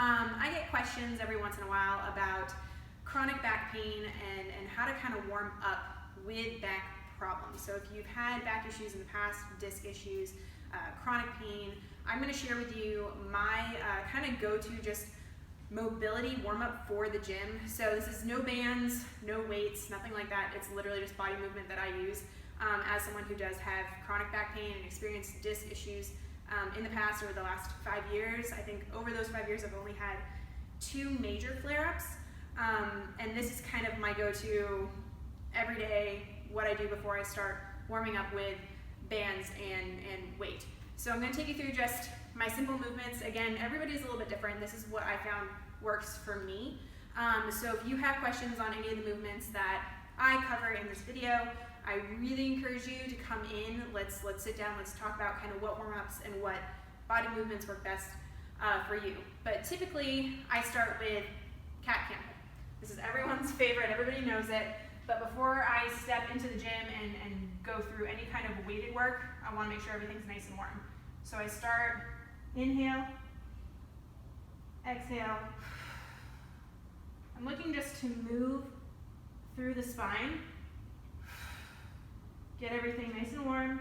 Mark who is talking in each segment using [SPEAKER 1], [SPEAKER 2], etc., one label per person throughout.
[SPEAKER 1] I get questions every once in a while about chronic back pain and how to kind of warm up with back problems. So if you've had back issues in the past, disc issues, chronic pain, I'm going to share with you my kind of go-to just mobility warm-up for the gym. So this is no bands, no weights, nothing like that. It's literally just body movement that I use as someone who does have chronic back pain and experienced disc issues in the past over the last 5 years. I think over those 5 years I've only had 2 major flare-ups, and this is kind of my go-to every day, what I do before I start warming up with bands and weight. So I'm going to take you through just my simple movements. Again, everybody's a little bit different. This is what I found works for me. So if you have questions on any of the movements that I cover in this video, I really encourage you to come in. Let's sit down, let's talk about kind of what warm-ups and what body movements work best for you. But typically, I start with cat camel. This is everyone's favorite, everybody knows it. But before I step into the gym and go through any kind of weighted work, I want to make sure everything's nice and warm. So I start, inhale, exhale. I'm looking just to move through the spine. Get everything nice and warm.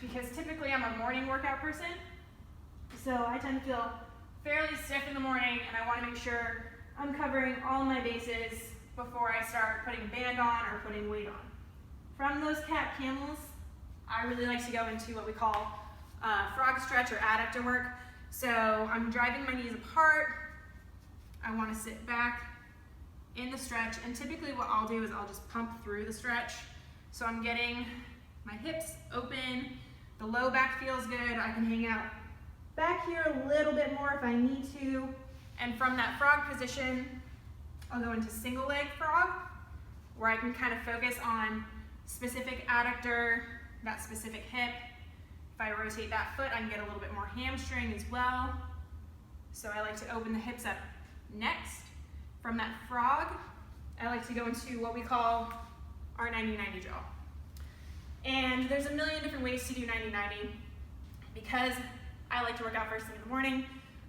[SPEAKER 1] Because typically I'm a morning workout person, so I tend to feel fairly stiff in the morning, and I want to make sure I'm covering all my bases before I start putting a band on or putting weight on. From those cat camels, I really like to go into what we call frog stretch or adductor work. So I'm driving my knees apart. I want to sit back in the stretch, and typically what I'll do is I'll just pump through the stretch. So I'm getting my hips open, the low back feels good. I can hang out back here a little bit more if I need to. And from that frog position, I'll go into single leg frog, where I can kind of focus on specific adductor, that specific hip. If I rotate that foot, I can get a little bit more hamstring as well. So I like to open the hips up next. From that frog, I like to go into what we call our 90-90 draw. And there's a million different ways to do 90-90. Because I like to work out first thing in the morning,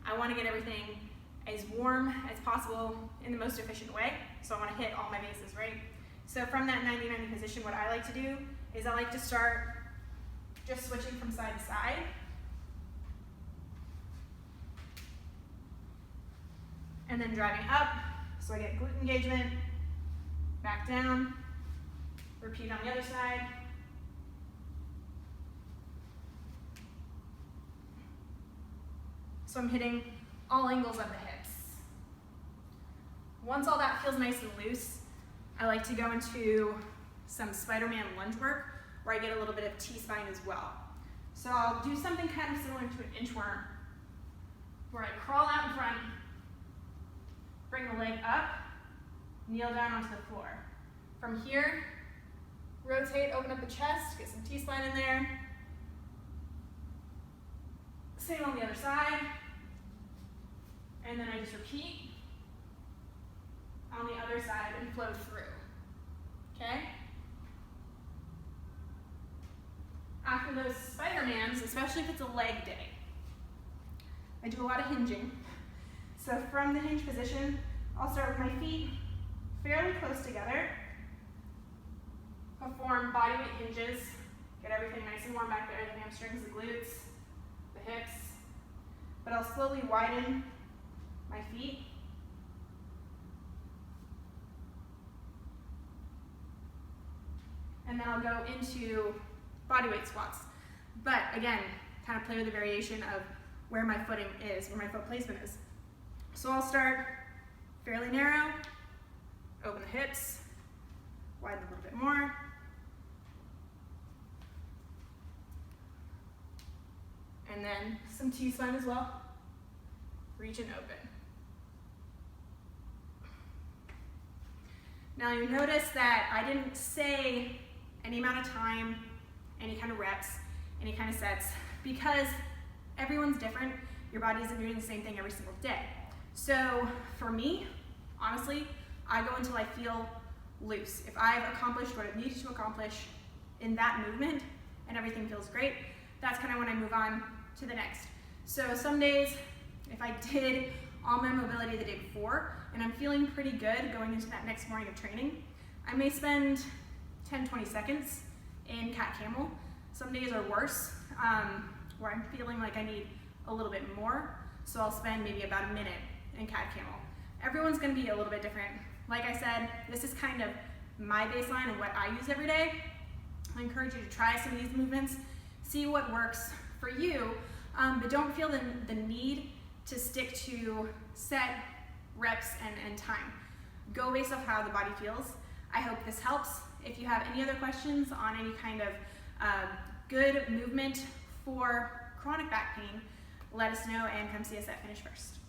[SPEAKER 1] I want to get everything as warm as possible in the most efficient way. So I want to hit all my bases, right? So from that 90-90 position, what I like to do is I like to start just switching from side to side. And then driving up, so I get glute engagement, back down, repeat on the other side. So I'm hitting all angles of the hips. Once all that feels nice and loose, I like to go into some Spider-Man lunge work, where I get a little bit of T-spine as well. So I'll do something kind of similar to an inchworm, where I crawl out in front, bring the leg up, kneel down onto the floor. From here, rotate, open up the chest, get some T-spine in there. Same on the other side. And then I just repeat on the other side and flow through, okay? After those Spider-Mans, especially if it's a leg day, I do a lot of hinging. So from the hinge position, I'll start with my feet fairly close together. I'll form bodyweight hinges, get everything nice and warm back there, the hamstrings, the glutes, the hips. But I'll slowly widen my feet. And then I'll go into bodyweight squats. But again, kind of play with the variation of where my footing is, where my foot placement is. So I'll start fairly narrow, open the hips, widen a little bit more. And then some T-spine as well. Reach and open. Now you notice that I didn't say any amount of time, any kind of reps, any kind of sets, because everyone's different. Your body isn't doing the same thing every single day. So for me, honestly, I go until I feel loose. If I've accomplished what it needs to accomplish in that movement and everything feels great, that's kind of when I move on to the next. So some days If I did all my mobility the day before and I'm feeling pretty good going into that next morning of training, I may spend 10-20 seconds in cat camel. Some days are worse, where I'm feeling like I need a little bit more, so I'll spend maybe about a minute in cat camel. Everyone's gonna be a little bit different. Like I said, this is kind of my baseline and what I use every day. I encourage you to try some of these movements, see what works for you, but don't feel the need to stick to set reps and time. Go based off how the body feels. I hope this helps. If you have any other questions on any kind of good movement for chronic back pain, let us know and come see us at Finish First.